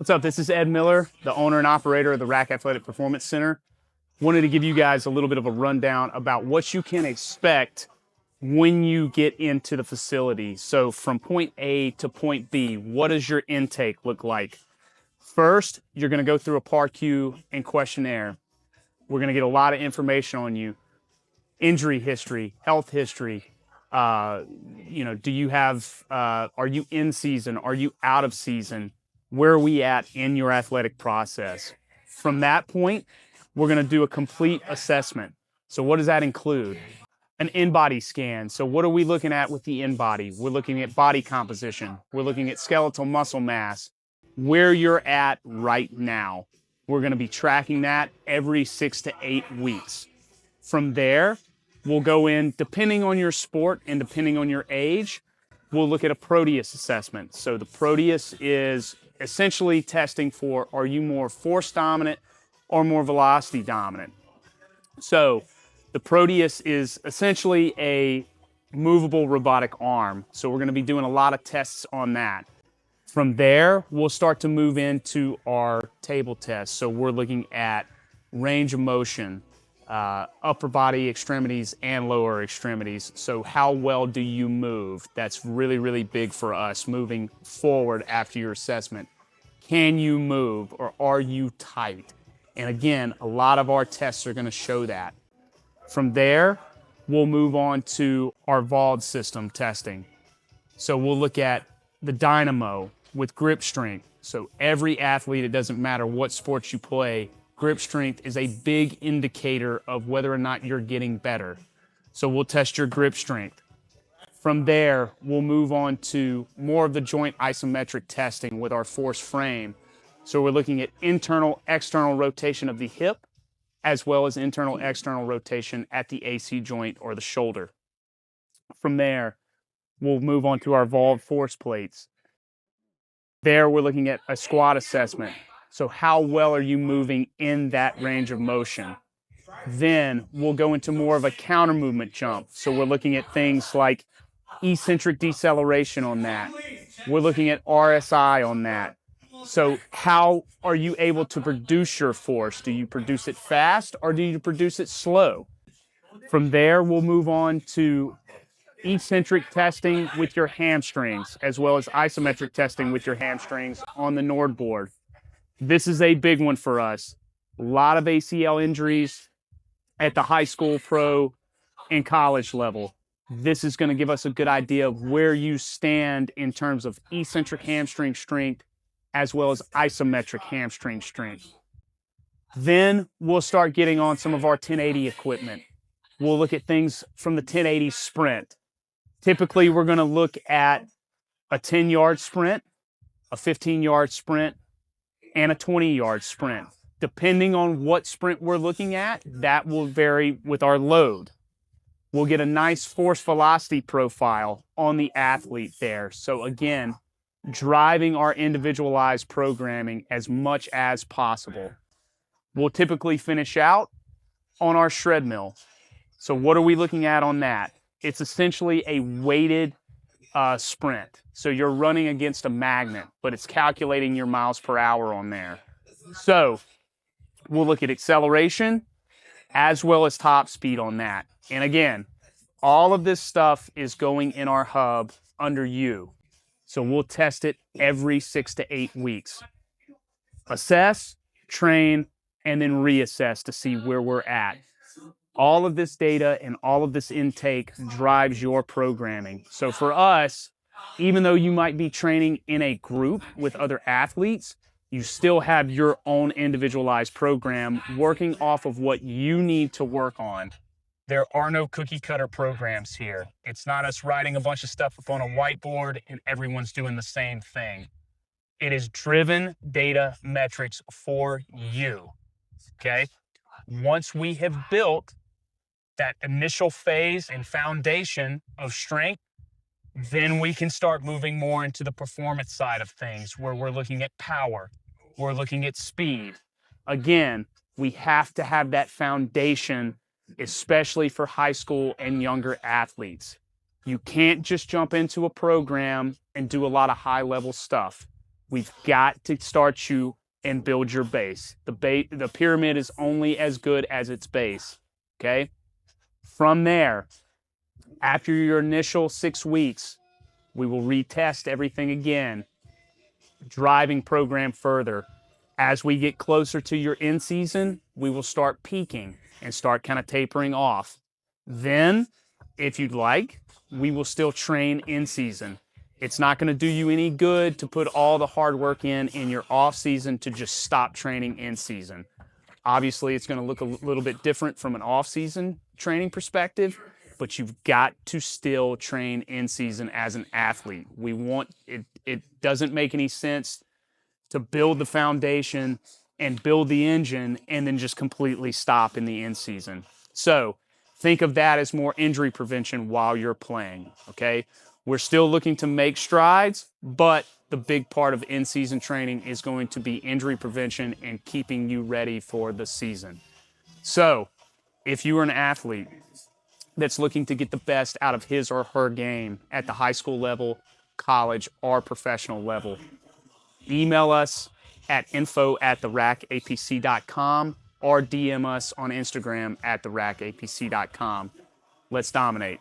What's up? This is Ed Miller, the owner and operator of the Rack Athletic Performance Center. Wanted to give you guys a little bit of a rundown about what you can expect when you get into the facility. So from point A to point B, what does your intake look like? First, you're going to go through a PAR-Q and questionnaire. We're going to get a lot of information on you. Injury history, health history. Do you have, are you in season? Are you out of season? Where are we at in your athletic process? From that point, we're going to do a complete assessment. So what does that include? An in-body scan. So what are we looking at with the in-body? We're looking at body composition. We're looking at skeletal muscle mass, where you're at right now. We're going to be tracking that every 6 to 8 weeks. From there, we'll go in, depending on your sport and depending on your age, we'll look at a Proteus assessment. So the Proteus is essentially testing for, are you more force dominant or more velocity dominant? So the Proteus is essentially a movable robotic arm. So we're going to be doing a lot of tests on that. From there, we'll start to move into our table test. So we're looking at range of motion, upper body extremities and lower extremities. So how well do you move? That's really, really big for us moving forward after your assessment. Can you move or are you tight? And again, a lot of our tests are going to show that. From there, we'll move on to our VALD system testing. So we'll look at the dynamo with grip strength. So every athlete, it doesn't matter what sports you play, grip strength is a big indicator of whether or not you're getting better. So we'll test your grip strength. From there, we'll move on to more of the joint isometric testing with our force frame. So we're looking at internal, external rotation of the hip, as well as internal, external rotation at the AC joint or the shoulder. From there, we'll move on to our VALD force plates. There, we're looking at a squat assessment. So how well are you moving in that range of motion? Then we'll go into more of a counter movement jump. So we're looking at things like eccentric deceleration on that. We're looking at RSI on that. So how are you able to produce your force? Do you produce it fast or do you produce it slow? From there, we'll move on to eccentric testing with your hamstrings, as well as isometric testing with your hamstrings on the Nord board. This is a big one for us. A lot of ACL injuries at the high school, pro, and college level. This is going to give us a good idea of where you stand in terms of eccentric hamstring strength, as well as isometric hamstring strength. Then we'll start getting on some of our 1080 equipment. We'll look at things from the 1080 sprint. Typically, we're going to look at a 10-yard sprint, a 15-yard sprint, and a 20-yard sprint. Depending on what sprint we're looking at, that will vary with our load. We'll get a nice force velocity profile on the athlete there. So again, driving our individualized programming as much as possible. We'll typically finish out on our shred mill. So what are we looking at on that? It's essentially a weighted sprint. So you're running against a magnet, but it's calculating your miles per hour on there. So we'll look at acceleration as well as top speed on that. And again, all of this stuff is going in our hub under you. So we'll test it every 6 to 8 weeks. Assess, train, and then reassess to see where we're at. All of this data and all of this intake drives your programming. So for us, even though you might be training in a group with other athletes, you still have your own individualized program working off of what you need to work on. There are no cookie cutter programs here. It's not us writing a bunch of stuff up on a whiteboard and everyone's doing the same thing. It is driven data metrics for you, okay? Once we have built that initial phase and foundation of strength, then we can start moving more into the performance side of things where we're looking at power, we're looking at speed. Again, we have to have that foundation, especially for high school and younger athletes. You can't just jump into a program and do a lot of high-level stuff. We've got to start you and build your base. The pyramid is only as good as its base, okay? From there, after your initial 6 weeks, we will retest everything again, driving program further. As we get closer to your end season, we will start peaking and start kind of tapering off. Then, if you'd like, we will still train in season. It's not going to do you any good to put all the hard work in your off season to just stop training in season. Obviously, it's going to look a little bit different from an off season training perspective, but you've got to still train in season as an athlete. We want it. It doesn't make any sense to build the foundation and build the engine and then just completely stop in the end season. So think of that as more injury prevention while you're playing, okay? We're still looking to make strides, but the big part of in-season training is going to be injury prevention and keeping you ready for the season. So if you are an athlete that's looking to get the best out of his or her game at the high school level, college, or professional level, email us at info@therackapc.com or DM us on Instagram at therackapc.com. Let's dominate.